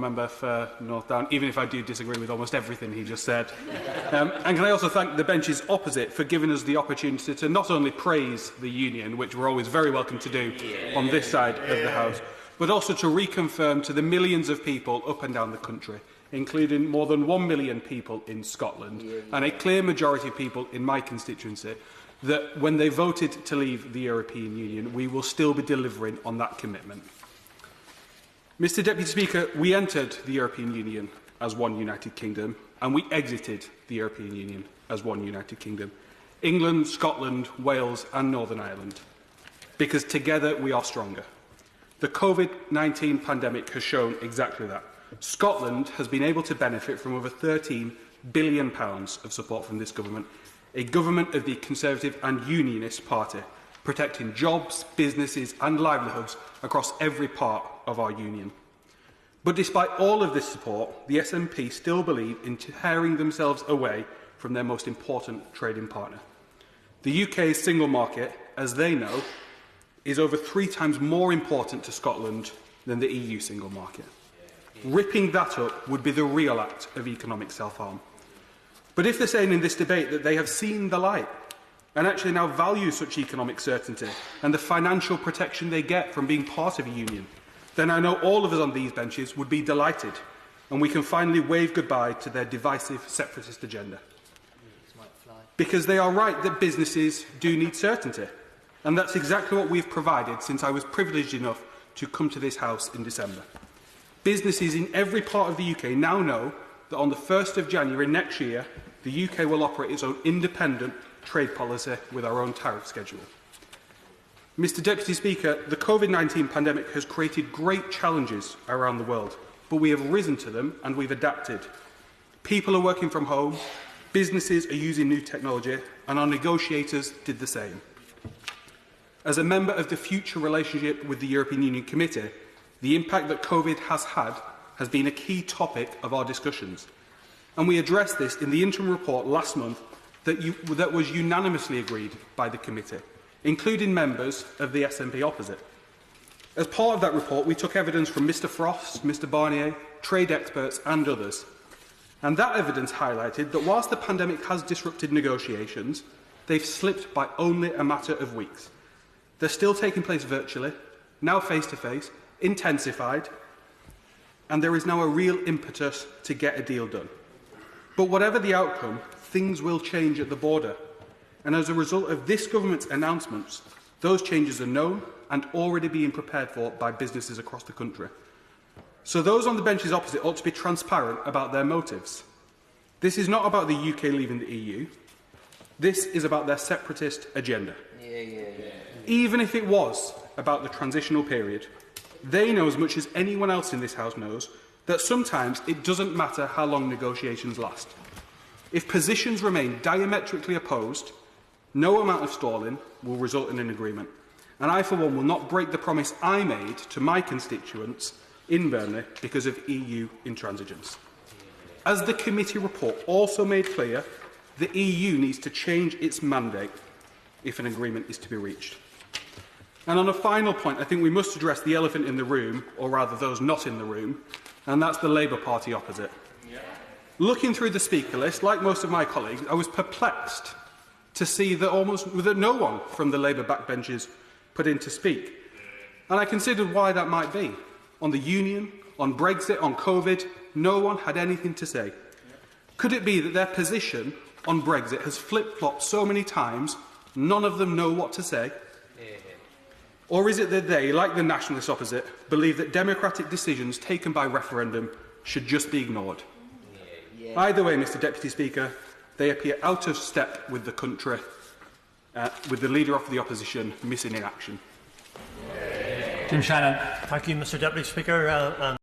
Member for North Down, even if I do disagree with almost everything he just said. And can I also thank the benches opposite for giving us the opportunity to not only praise the union, which we're always very welcome to do on this side of the House, but also to reconfirm to the millions of people up and down the country, including more than 1 million people in Scotland and a clear majority of people in my constituency, that when they voted to leave the European Union, we will still be delivering on that commitment. Mr Deputy Speaker, we entered the European Union as one United Kingdom and we exited the European Union as one United Kingdom. England, Scotland, Wales and Northern Ireland. Because together we are stronger. The COVID-19 pandemic has shown exactly that. Scotland has been able to benefit from over £13 billion of support from this government, a government of the Conservative and Unionist Party, protecting jobs, businesses and livelihoods across every part of our union. But despite all of this support, the SNP still believe in tearing themselves away from their most important trading partner. The UK's single market, as they know, is over 3 times more important to Scotland than the EU single market. Ripping that up would be the real act of economic self-harm. But if they're saying in this debate that they have seen the light and actually now value such economic certainty and the financial protection they get from being part of a union, then I know all of us on these benches would be delighted and we can finally wave goodbye to their divisive separatist agenda. Because they are right that businesses do need certainty, and that's exactly what we've provided since I was privileged enough to come to this House in December. Businesses in every part of the UK now know that on the 1st of January next year, the UK will operate its own independent trade policy with our own tariff schedule. Mr Deputy Speaker, the COVID-19 pandemic has created great challenges around the world, but we have risen to them and we've adapted. People are working from home, businesses are using new technology, and our negotiators did the same. As a member of the future relationship with the European Union Committee, the impact that COVID has had has been a key topic of our discussions, and we addressed this in the interim report last month that was unanimously agreed by the committee, including members of the SNP opposite. As part of that report, we took evidence from Mr Frost, Mr Barnier, trade experts and others, and that evidence highlighted that whilst the pandemic has disrupted negotiations, they've slipped by only a matter of weeks. They're still taking place virtually, now face-to-face, intensified, and there is now a real impetus to get a deal done. But whatever the outcome, things will change at the border. And as a result of this government's announcements, those changes are known and already being prepared for by businesses across the country. So those on the benches opposite ought to be transparent about their motives. This is not about the UK leaving the EU. This is about their separatist agenda. Even if it was about the transitional period, they know as much as anyone else in this House knows that sometimes it doesn't matter how long negotiations last. If positions remain diametrically opposed, no amount of stalling will result in an agreement. And I, for one, will not break the promise I made to my constituents in Burnley because of EU intransigence. As the committee report also made clear, the EU needs to change its mandate if an agreement is to be reached. And on a final point, I think we must address the elephant in the room, or rather those not in the room, and that's the Labour Party opposite. Looking through the speaker list, like most of my colleagues, I was perplexed to see that no one from the Labour backbenches put in to speak. And I considered why that might be. On the Union, on Brexit, on COVID, no one had anything to say. Could it be that their position on Brexit has flip-flopped so many times, none of them know what to say? Or is it that they, like the nationalists opposite, believe that democratic decisions taken by referendum should just be ignored? Either way, Mr Deputy Speaker, they appear out of step with the country, with the Leader of the Opposition missing in action. Jim Shannon. Thank you, Mr Deputy Speaker.